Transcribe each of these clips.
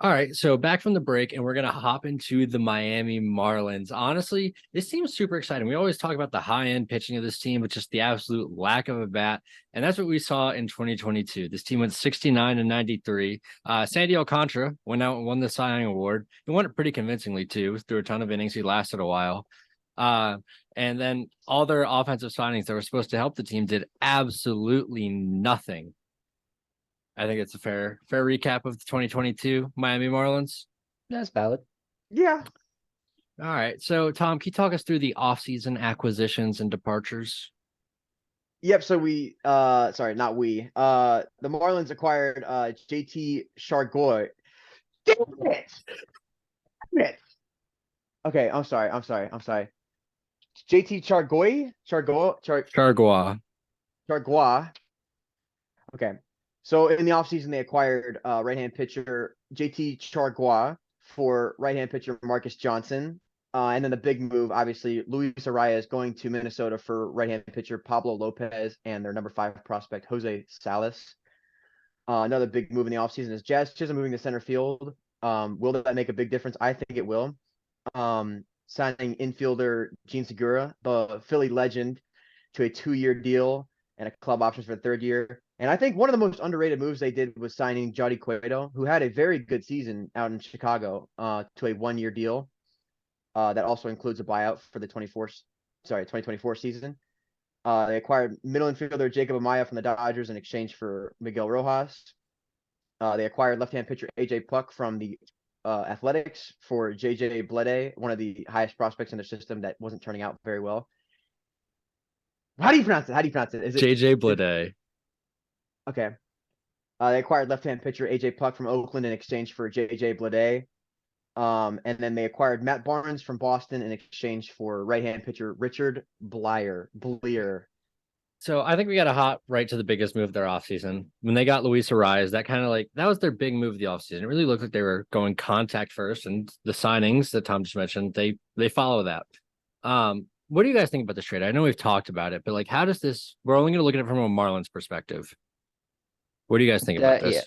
All right, so back from the break, and we're gonna hop into the Miami Marlins. Honestly, this team's super exciting. We always talk about the high-end pitching of this team, but just the absolute lack of a bat, and that's what we saw in 2022. This team went 69 and 93. Sandy Alcantara went out and won the Cy Young Award. He won it pretty convincingly too, through a ton of innings. He lasted a while. Uh, and then all their offensive signings that were supposed to help the team did absolutely nothing. I think it's a fair recap of the 2022 Miami Marlins. That's valid. Yeah. All right. So, Tom, can you talk us through the offseason acquisitions and departures? Yep. So not we. The Marlins acquired JT Chargois. Damn it! Damn it! Okay, I'm sorry. JT Chargois. Chargois. Okay. So in the offseason, they acquired right-hand pitcher JT Chargois for right-hand pitcher Marcus Johnson. And then the big move, obviously, Luis Arias going to Minnesota for right-hand pitcher Pablo Lopez and their number 5 prospect Jose Salas. Another big move in the offseason is Jazz Chisholm moving to center field. Will that make a big difference? I think it will. Signing infielder Gene Segura, the Philly legend, to a 2-year deal and a club options for the 3rd year. And I think one of the most underrated moves they did was signing Jody Cueto, who had a very good season out in Chicago, to a 1-year deal. That also includes a buyout for the 2024 season. They acquired middle infielder Jacob Amaya from the Dodgers in exchange for Miguel Rojas. They acquired left-hand pitcher AJ Puck from the Athletics for JJ Bleday, one of the highest prospects in their system that wasn't turning out very well. How do you pronounce it? Is it JJ Bleday? Okay. They acquired left-hand pitcher AJ Puck from Oakland in exchange for JJ Bleday. And then they acquired Matt Barnes from Boston in exchange for right-hand pitcher Richard Bleer. So I think we got to hop right to the biggest move of their offseason. When they got Luis Arias, that was their big move of the offseason. It really looked like they were going contact first, and the signings that Tom just mentioned, they follow that. What do you guys think about this trade? I know we've talked about it, but like, how does this? We're only going to look at it from a Marlins perspective. What do you guys think about this? Yeah,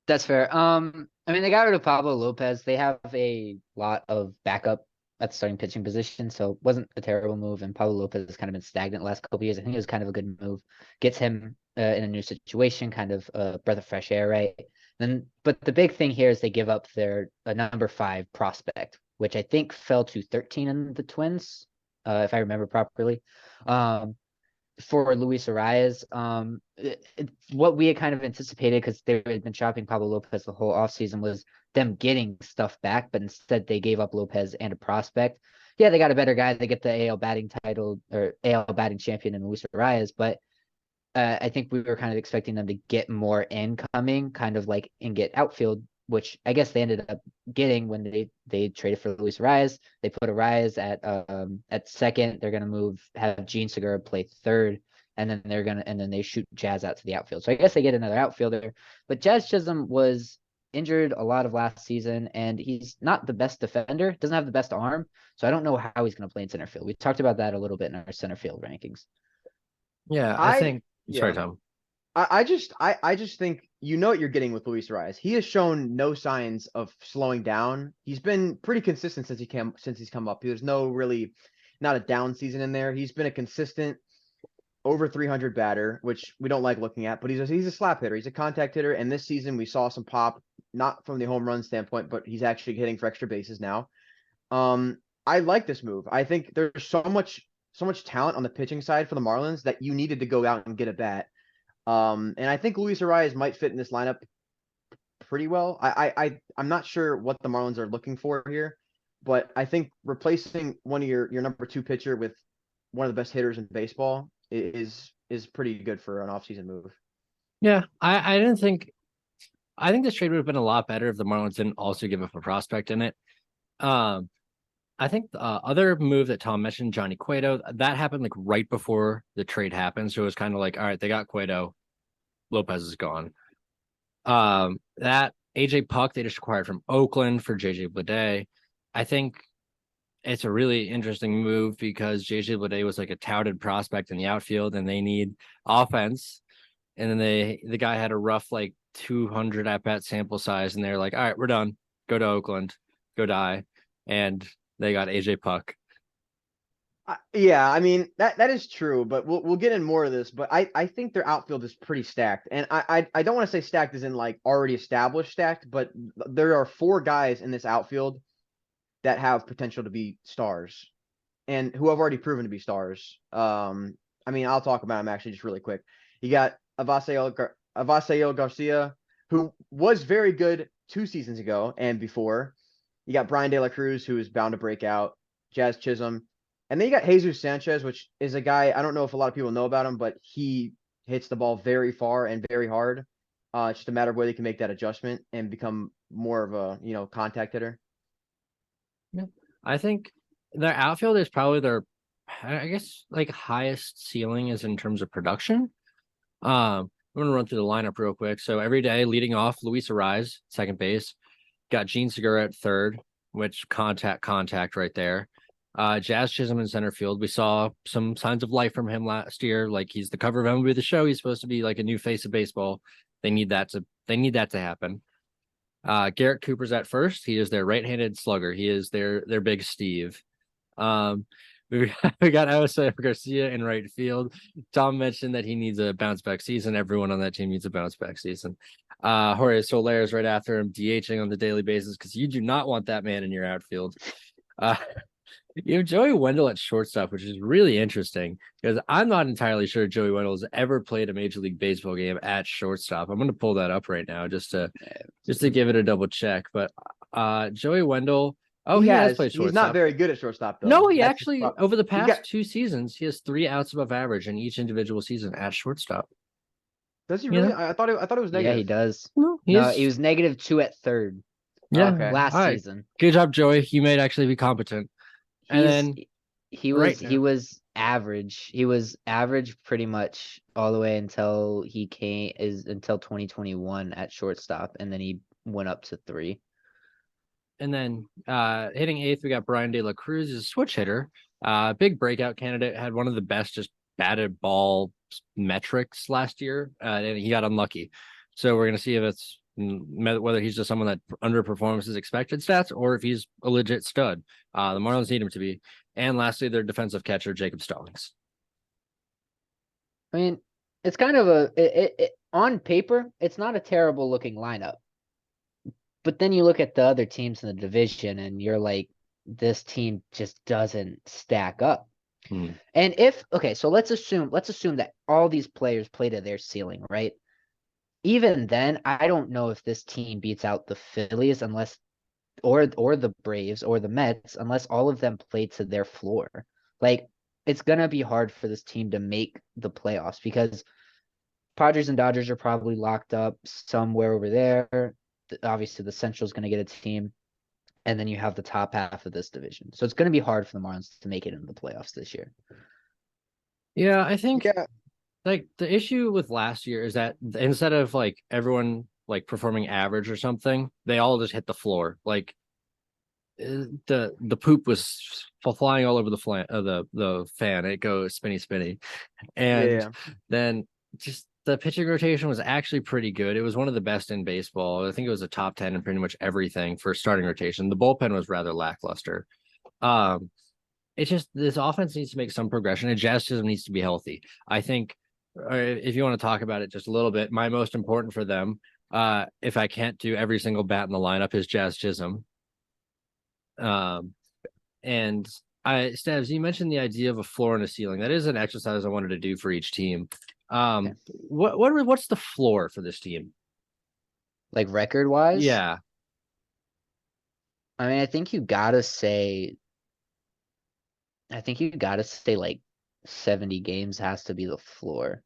that's fair. I mean, they got rid of Pablo Lopez. They have a lot of backup at the starting pitching position, so it wasn't a terrible move. And Pablo Lopez has kind of been stagnant the last couple of years. I think it was kind of a good move. Gets him in a new situation, kind of a breath of fresh air, right? But the big thing here is they give up their number 5 prospect, which I think fell to 13 in the Twins, if I remember properly. For Luis Arias, what we had kind of anticipated, because they had been shopping Pablo Lopez the whole offseason, was them getting stuff back, but instead they gave up Lopez and a prospect. Yeah, they got a better guy. They get the AL batting title or AL batting champion in Luis Arias, but I think we were kind of expecting them to get more incoming, kind of like and get outfield, which I guess they ended up getting when they traded for Luis Arias. They put Arias at second. They're gonna have Gene Segura play third, and then they shoot Jazz out to the outfield. So I guess they get another outfielder. But Jazz Chisholm was injured a lot of last season, and he's not the best defender. Doesn't have the best arm, so I don't know how he's gonna play in center field. We talked about that a little bit in our center field rankings. Yeah, I think. Sorry, Tom. I just think you know what you're getting with Luis Arias. He has shown no signs of slowing down. He's been pretty consistent since he's come up. There's not a down season in there. He's been a consistent over 300 batter, which we don't like looking at, but he's a slap hitter. He's a contact hitter, and this season we saw some pop, not from the home run standpoint, but he's actually hitting for extra bases now. I like this move. I think there's so much talent on the pitching side for the Marlins that you needed to go out and get a bat. And I think Luis Arias might fit in this lineup pretty well. I'm not sure what the Marlins are looking for here, but I think replacing one of your number 2 pitcher with one of the best hitters in baseball is pretty good for an offseason move. Yeah, I think this trade would have been a lot better if the Marlins didn't also give up a prospect in it. I think the other move that Tom mentioned, Johnny Cueto, that happened like right before the trade happened. So it was kind of like, all right, they got Cueto, Lopez is gone. That AJ Puck they just acquired from Oakland for JJ Bleday. I think it's a really interesting move because JJ Bleday was like a touted prospect in the outfield, and they need offense. And then the guy had a rough like 200 at bat sample size, and they're like, all right, we're done. Go to Oakland, go die, and they got AJ Puck. Yeah, I mean that is true, but we'll get in more of this. But I think their outfield is pretty stacked, and I don't want to say stacked as in like already established stacked, but there are 4 guys in this outfield that have potential to be stars, and who have already proven to be stars. I mean I'll talk about them actually just really quick. You got Avasael Garcia, who was very good 2 seasons ago and before. You got Brian De La Cruz, who is bound to break out. Jazz Chisholm. And then you got Jesus Sanchez, which is a guy, I don't know if a lot of people know about him, but he hits the ball very far and very hard. It's just a matter of whether he can make that adjustment and become more of a, contact hitter. Yeah. I think their outfield is probably their, I guess, like highest ceiling is in terms of production. I'm going to run through the lineup real quick. So every day, leading off, Luis Arraez, second base. Got Gene Segura at third, which contact right there. Jazz Chisholm in center field. We saw some signs of life from him last year. Like he's the cover of MLB The Show. He's supposed to be like a new face of baseball. They need that to happen. Garrett Cooper's at first. He is their right-handed slugger. He is their big Steve. We got Jose Garcia in right field. Tom mentioned that he needs a bounce back season. Everyone on that team needs a bounce back season. Jorge Soler is right after him, DHing on the daily basis because you do not want that man in your outfield. You have Joey Wendell at shortstop, which is really interesting because I'm not entirely sure Joey Wendell has ever played a Major League Baseball game at shortstop. I'm going to pull that up right now just to give it a double check. But Joey Wendell, he has played shortstop. He's not very good at shortstop though. No, he actually over the past 2 seasons, he has 3 outs above average in each individual season at shortstop. Does he really? I thought it was negative. Yeah, he does. No, he was -2 at third. Yeah, okay. Last season. Good job, Joey. You may actually be competent. And then he was average. He was average pretty much all the way until until 2021 at shortstop, and then he went up to 3. And then hitting 8th, we got Brian De La Cruz, is a switch hitter. Big breakout candidate, had one of the best just batted ball metrics last year, and he got unlucky. So we're gonna see if it's whether he's just someone that underperforms his expected stats or if he's a legit stud. The Marlins need him to be. And lastly, their defensive catcher, Jacob Stallings. I mean, it's kind of on paper, it's not a terrible looking lineup. But then you look at the other teams in the division and you're like, this team just doesn't stack up. And so let's assume that all these players play to their ceiling, right? Even then, I don't know if this team beats out the Phillies or the Braves or the Mets unless all of them play to their floor. Like, it's gonna be hard for this team to make the playoffs because Padres and Dodgers are probably locked up somewhere over there. Obviously, the Central's gonna get a team, and then you have the top half of this division. So it's gonna be hard for the Marlins to make it into the playoffs this year. Yeah, I think like the issue with last year is that instead of like everyone like performing average or something, they all just hit the floor. Like the poop was flying all over the fan. It goes spinny, and then just the pitching rotation was actually pretty good. It was one of the best in baseball. I think it was a top 10 in pretty much everything for starting rotation. The bullpen was rather lackluster. It's just this offense needs to make some progression, and Jazz Chisholm needs to be healthy. I think if you want to talk about it just a little bit, my most important for them, if I can't do every single bat in the lineup, is Jazz Chisholm. And Stabs, you mentioned the idea of a floor and a ceiling. That is an exercise I wanted to do for each team. What's the floor for this team? Like record wise? Yeah. I mean, I think you gotta say like 70 games has to be the floor.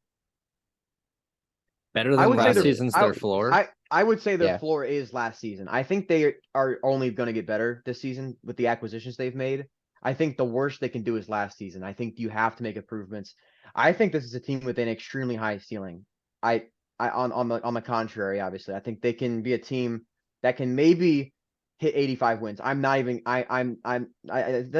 Better than last season's their floor. I would say their floor is last season. I think they are only going to get better this season with the acquisitions they've made. I think the worst they can do is last season. I think you have to make improvements. I think this is a team with an extremely high ceiling. On the contrary, obviously, I think they can be a team that can maybe hit 85 wins. Is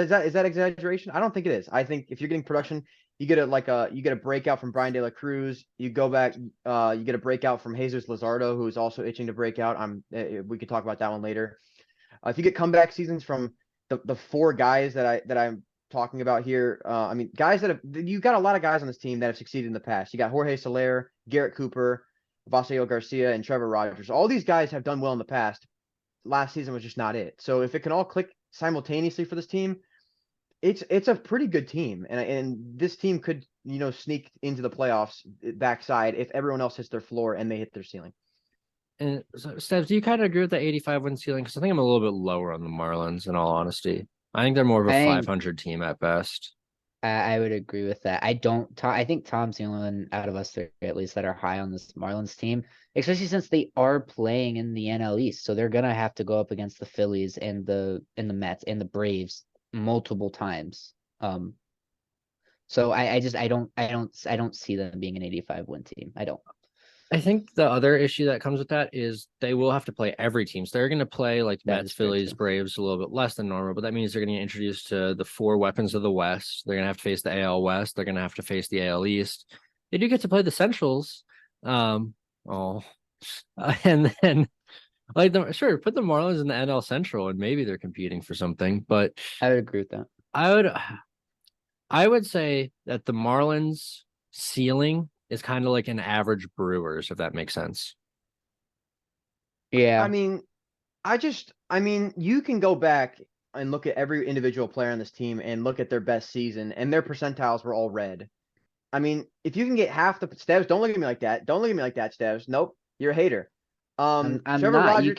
that exaggeration? I don't think it is. I think if you're getting production, You get a breakout from Brian De La Cruz. You go back, you get a breakout from Jesus Luzardo, who is also itching to break out. We could talk about that one later. If you get comeback seasons from the four guys that I'm talking about here, I mean, guys you got a lot of guys on this team that have succeeded in the past. You got Jorge Soler, Garrett Cooper, Vasil Garcia, and Trevor Rogers. All these guys have done well in the past. Last season was just not it. So if it can all click simultaneously for this team, it's a pretty good team, and this team could sneak into the playoffs backside if everyone else hits their floor and they hit their ceiling. And so, Steps, do you kind of agree with the 85 win ceiling? Because I think I'm a little bit lower on the Marlins, in all honesty. I think they're more of a I think 500 team at best. I would agree with that. I think Tom's the only one out of us three, at least, that are high on this Marlins team, especially since they are playing in the NL East. So they're gonna have to go up against the Phillies and the Mets and the Braves multiple times. So I don't see them being an 85 win team. I don't. I think the other issue that comes with that is they will have to play every team. So they're going to play like That Mets, is true, Phillies, too. Braves a little bit less than normal, but that means they're going to get introduced to the four weapons of the West. They're going to have to face the AL West. They're going to have to face the AL East. They do get to play the Centrals. Um, oh, and then like sure, put the Marlins in the NL Central and maybe they're competing for something. But I would agree with that. I would, I would say that the Marlins ceiling is kind of like an average Brewers, if that makes sense. Yeah. I mean, you can go back and look at every individual player on this team and look at their best season, and their percentiles were all red. I mean, if you can get half the Stevs, don't look at me like that. Don't look at me like that, Stevs. Nope, you're a hater. I'm Trevor not. Rogers.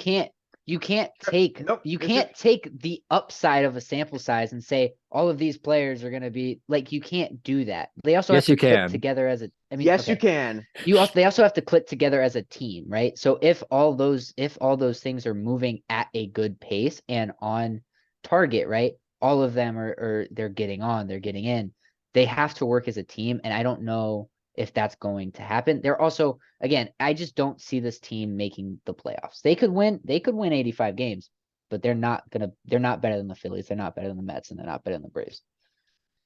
You can't take Nope. you can't take the upside of a sample size and say all of these players are gonna be like, you can't do that. They also have Yes, to you click can. together as a I mean, Yes, you okay. can. They also have to click together as a team, right? So if all those things are moving at a good pace and on target, right? All of them are they're getting in. They have to work as a team, and I don't know if that's going to happen. They're also, again, I just don't see this team making the playoffs. They could win 85 games, but they're not better than the Phillies, they're not better than the Mets, and they're not better than the Braves.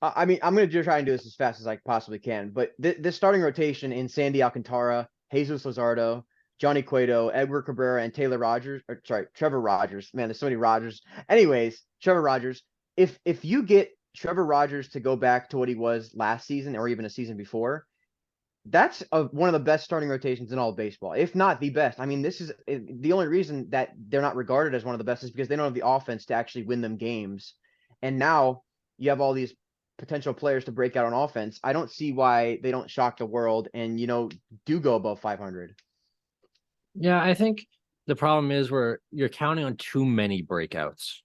I mean, I'm going to try and do this as fast as I possibly can, but this starting rotation in Sandy Alcantara, Jesus Luzardo, Johnny Cueto, Edward Cabrera, and Trevor Rogers. Man, there's so many Rogers. Anyways, Trevor Rogers. If you get Trevor Rogers to go back to what he was last season or even a season before, that's one of the best starting rotations in all of baseball, if not the best. I mean, this is the only reason that they're not regarded as one of the best is because they don't have the offense to actually win them games. And now you have all these potential players to break out on offense. I don't see why they don't shock the world and do go above 500. Yeah, I think the problem is where you're counting on too many breakouts.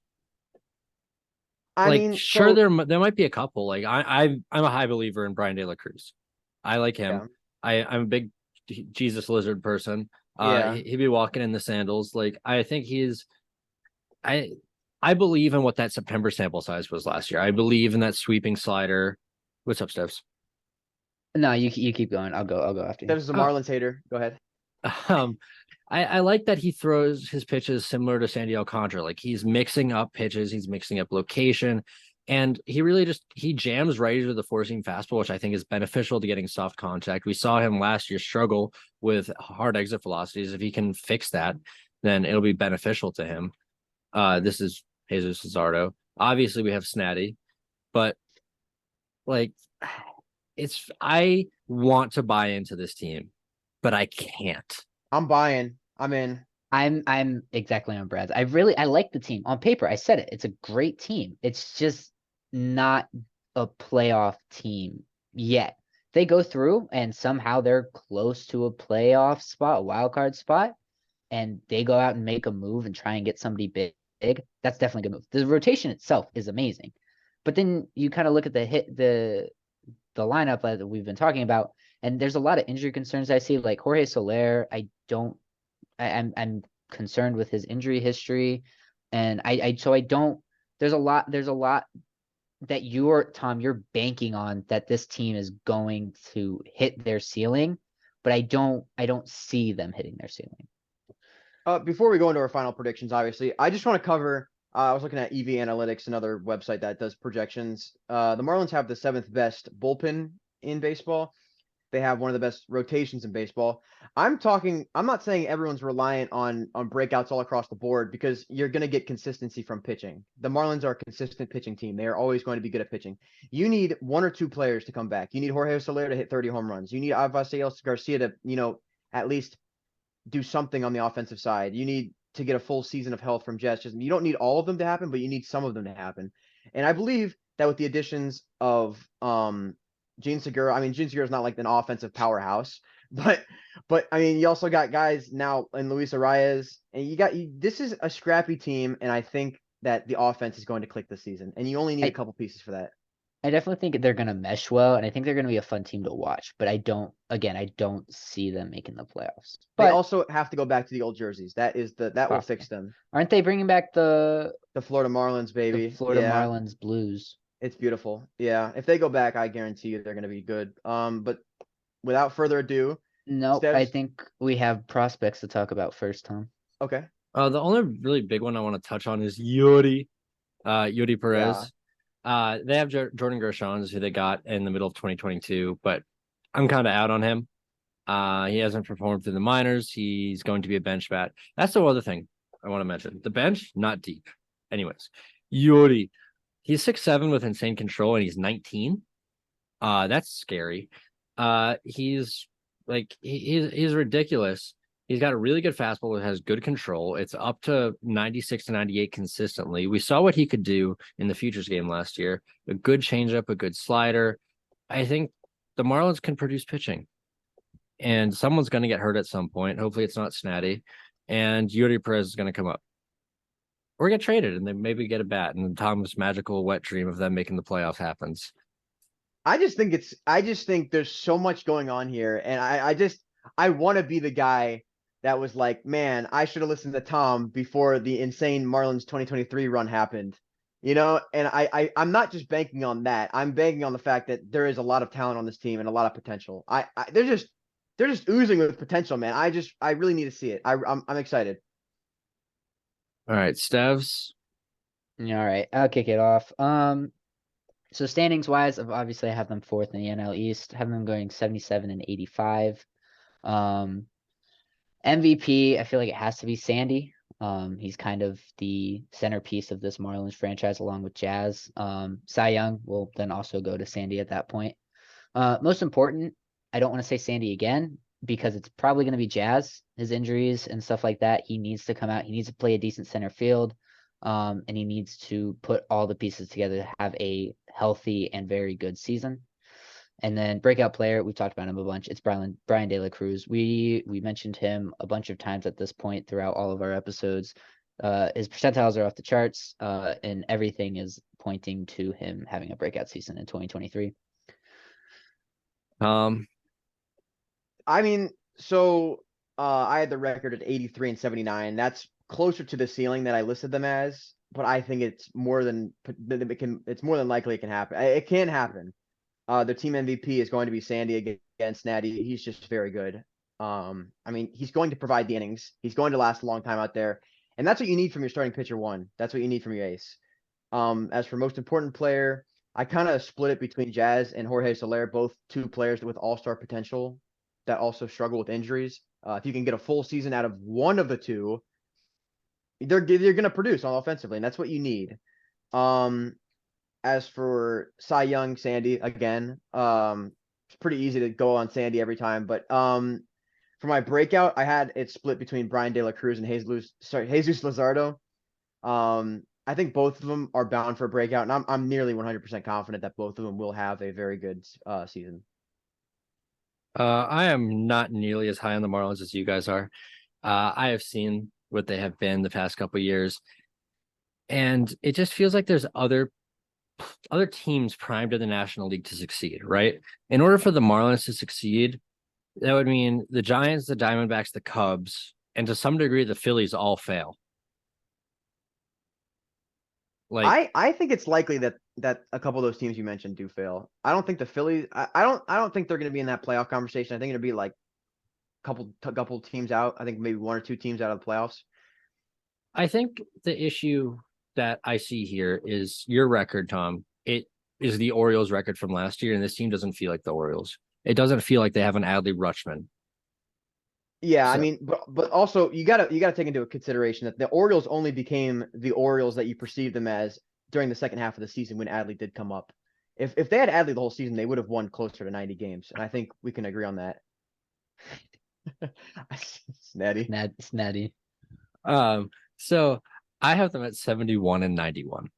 I Like, mean, sure, so there might be a couple. Like, I'm a high believer in Brian De La Cruz. I like him. yeah, I'm a big Jesus lizard person. yeah. He'd be walking in the sandals. Like, I think I I believe in what that September sample size was last year. I believe in that sweeping slider. What's up, Steps? No, you keep going. I'll go after you. This is a Marlins hater. Go ahead. Um, I like that he throws his pitches similar to Sandy Alcantara. Like he's mixing up pitches, he's mixing up location, and he really he jams right into the four seam fastball, which I think is beneficial to getting soft contact. We saw him last year struggle with hard exit velocities. If he can fix that, then it'll be beneficial to him. This is Jesus Luzardo. Obviously, we have Snatty, but like I want to buy into this team, but I can't. I'm buying. I'm in. I'm exactly on Brad's. I like the team. On paper, I said it. It's a great team. It's just not a playoff team yet. They go through and somehow they're close to a playoff spot, a wild card spot, and they go out and make a move and try and get somebody big. That's definitely a good move. The rotation itself is amazing. But then you kind of look at the lineup that we've been talking about, and there's a lot of injury concerns I see. Like Jorge Soler, I'm concerned with his injury history, and I don't. There's a lot that you're banking on that this team is going to hit their ceiling, but I don't see them hitting their ceiling. Before we go into our final predictions, obviously, I just want to cover I was looking at EV Analytics, another website that does projections. The Marlins have the 7th best bullpen in baseball. They have one of the best rotations in baseball. I'm not saying everyone's reliant on breakouts all across the board, because you're going to get consistency from pitching. The Marlins are a consistent pitching team. They are always going to be good at pitching. You need one or two players to come back. You need Jorge Soler to hit 30 home runs. You need Avisaíl Garcia to, at least do something on the offensive side. You need to get a full season of health from Jets. You don't need all of them to happen, but you need some of them to happen. And I believe that with the additions of Gene Segura, I mean, Gene Segura is not like an offensive powerhouse, but I mean, you also got guys now in Luis Arias, and this is a scrappy team, and I think that the offense is going to click this season, and you only need a couple pieces for that. I definitely think they're gonna mesh well, and I think they're gonna be a fun team to watch. But I don't see them making the playoffs. They But also have to go back to the old jerseys. That will fix them. aren't they bringing back the Florida Marlins, baby. Florida Yeah. Marlins blues? It's beautiful. Yeah. If they go back, I guarantee you they're going to be good. But without further ado. Nope. I Stevs? think we have prospects to talk about first, Tom. Okay. The only really big one I want to touch on is Yuri Perez. They have Jordan Gershon, who they got in the middle of 2022, but I'm kind of out on him. He hasn't performed through the minors. He's going to be a bench bat. That's the other thing I want to mention. The bench, not deep. Anyways, Yuri, he's 6'7" with insane control, and he's 19. That's scary. He's ridiculous. He's got a really good fastball that has good control. It's up to 96 to 98 consistently. We saw what he could do in the Futures game last year. A good changeup, a good slider. I think the Marlins can produce pitching. And someone's going to get hurt at some point. Hopefully it's not Snatty. And Yuri Perez is going to come up. Or get traded, and they maybe get a bat. And Tom's magical wet dream of them making the playoffs happens. I just think there's so much going on here. And I want to be the guy that was like, man, I should have listened to Tom before the insane Marlins 2023 run happened. And I'm not just banking on that. I'm banking on the fact that there is a lot of talent on this team and a lot of potential. They're just oozing with potential, man. I really need to see it. I'm excited. All right, Stevs. All right, I'll kick it off. So standings wise, obviously I have them fourth in the NL East, have them going 77 and 85. MVP, I feel like it has to be Sandy. He's kind of the centerpiece of this Marlins franchise along with Jazz. Cy Young will then also go to Sandy at that point. Most important, I don't want to say Sandy again because it's probably going to be Jazz. His injuries and stuff like that, he needs to come out. He needs to play a decent center field. And he needs to put all the pieces together to have a healthy and very good season. And then breakout player, we talked about him a bunch. It's Brian De La Cruz. We mentioned him a bunch of times at this point throughout all of our episodes. His percentiles are off the charts, and everything is pointing to him having a breakout season in 2023. I mean, so I had the record at 83 and 79. That's closer to the ceiling that I listed them as, but I think it's more than likely it can happen. It can happen. The team MVP is going to be Sandy against Natty. He's just very good. I mean, he's going to provide the innings. He's going to last a long time out there. And that's what you need from your starting pitcher one. That's what you need from your ace. As for most important player, I kind of split it between Jazz and Jorge Soler, both two players with all-star potential that also struggle with injuries. If you can get a full season out of one of the two, they're going to produce all offensively, and that's what you need. As for Cy Young, Sandy, again, it's pretty easy to go on Sandy every time. But for my breakout, I had it split between Brian De La Cruz and Jesus Luzardo. I think both of them are bound for a breakout, and I'm nearly 100% confident that both of them will have a very good season. I am not nearly as high on the Marlins as you guys are. I have seen what they have been the past couple of years, and it just feels like there's other teams primed in the National League to succeed, right? In order for the Marlins to succeed, that would mean the Giants, the Diamondbacks, the Cubs, and to some degree the Phillies all fail. Like I think it's likely that a couple of those teams you mentioned do fail. I don't think the Phillies. I don't think they're going to be in that playoff conversation. I think it'll be like a couple teams out. I think maybe one or two teams out of the playoffs. I think the issue that I see here is your record, Tom. It is the Orioles record from last year, and this team doesn't feel like the Orioles. It doesn't feel like they have an Adley Rutschman. Yeah, I So mean, but also you gotta take into consideration that the Orioles only became the Orioles that you perceived them as during the second half of the season when Adley did come up. If they had Adley the whole season, they would have won closer to 90 games, and I think we can agree on that. Snatty. Snatty. so I have them at 71 and 91.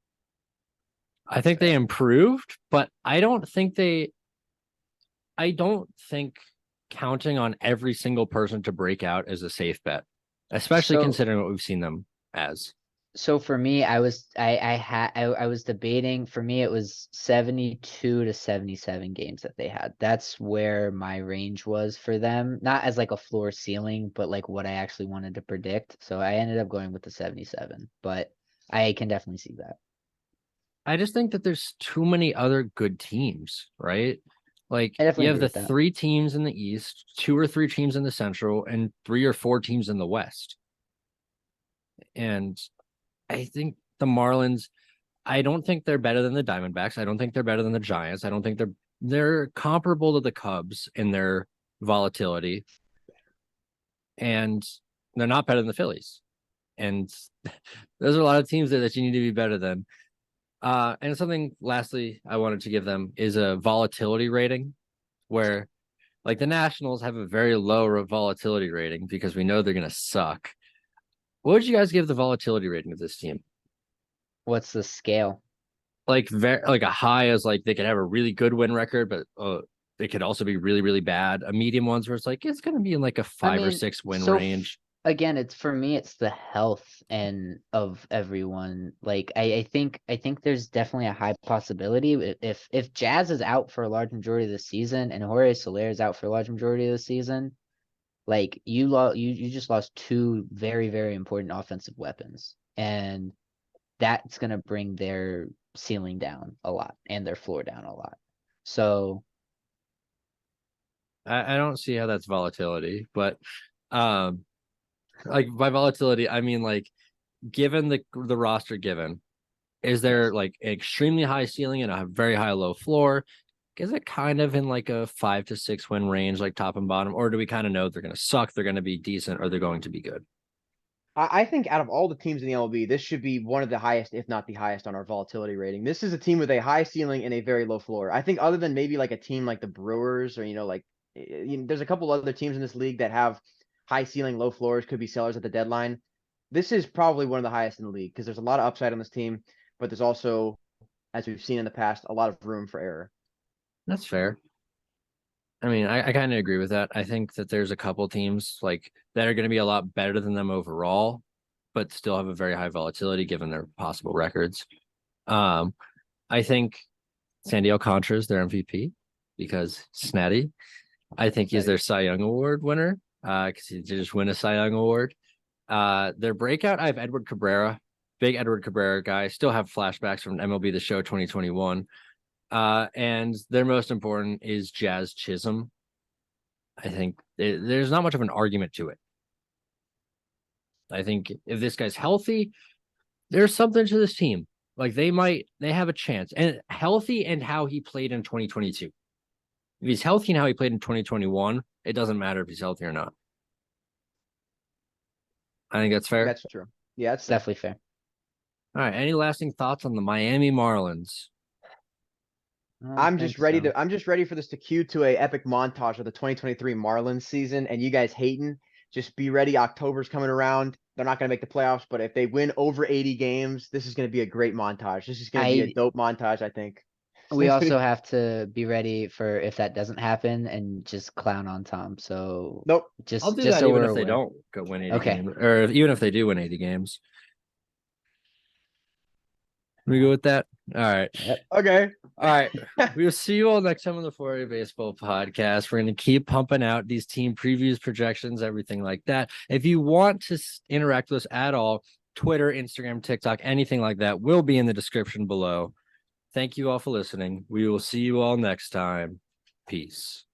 I think they improved, but I don't think counting on every single person to break out is a safe bet, especially So- considering what we've seen them as. So for me, I was debating. For me, it was 72 to 77 games that they had. That's where my range was for them, not as like a floor ceiling, but like what I actually wanted to predict. So I ended up going with the 77, but I can definitely see that. I just think that there's too many other good teams, right? Like I definitely you have agree the with that. 3 teams in the East, 2 or 3 teams in the Central, and 3 or 4 teams in the West. And I think the Marlins, I don't think they're better than the Diamondbacks. I don't think they're better than the Giants. I don't think they're comparable to the Cubs in their volatility. And they're not better than the Phillies. And those are a lot of teams that you need to be better than. And something lastly I wanted to give them is a volatility rating where like the Nationals have a very low volatility rating because we know they're going to suck. What would you guys give the volatility rating of this team? What's the scale? Like like a high is like they could have a really good win record, but they could also be really, really bad. A medium ones where it's like it's going to be in like a 5 or 6 win range. Again, it's for me, it's the health and of everyone. Like I think there's definitely a high possibility if Jazz is out for a large majority of the season and Jorge Soler is out for a large majority of the season, like you just lost 2 very, very important offensive weapons. And that's gonna bring their ceiling down a lot and their floor down a lot. So I don't see how that's volatility, but like by volatility, I mean like given the roster given, is there like an extremely high ceiling and a very high low floor? Is it kind of in like a 5 to 6 win range, like top and bottom, or do we kind of know they're going to suck, they're going to be decent, or they're going to be good? I think out of all the teams in the MLB, this should be one of the highest, if not the highest, on our volatility rating. This is a team with a high ceiling and a very low floor. I think other than maybe like a team like the Brewers or like there's a couple other teams in this league that have high ceiling, low floors, could be sellers at the deadline. This is probably one of the highest in the league because there's a lot of upside on this team, but there's also, as we've seen in the past, a lot of room for error. That's fair. I mean, I kind of agree with that. I think that there's a couple teams like that are going to be a lot better than them overall, but still have a very high volatility given their possible records. I think Sandy Alcantara is their MVP because Snatty. I think he's their Cy Young Award winner because he did just win a Cy Young Award. Their breakout, I have Edward Cabrera, big Edward Cabrera guy. Still have flashbacks from MLB The Show 2021. And their most important is Jazz Chisholm. I think there's not much of an argument to it. I think if this guy's healthy, there's something to this team. Like they have a chance. And healthy and how he played in 2022. If he's healthy and how he played in 2021, it doesn't matter if he's healthy or not. I think that's fair. That's true. Yeah, it's definitely fair. All right. Any lasting thoughts on the Miami Marlins? I'm just ready for this to cue to a epic montage of the 2023 Marlins season and you guys hating. Just be ready. October's coming around. They're not going to make the playoffs, but if they win over 80 games, this is going to be a great montage. This is going to be a dope montage, I think. We also have to be ready for if that doesn't happen and just clown on Tom. So nope. I'll do that so even if they don't go win 80 games, or even if they do win 80 games. We go with that. All right. Yep. Okay. All right. We'll see you all next time on the 4A Baseball Podcast. We're going to keep pumping out these team previews, projections, everything like that. If you want to interact with us at all, Twitter, Instagram, TikTok, anything like that will be in the description below. Thank you all for listening. We will see you all next time. Peace.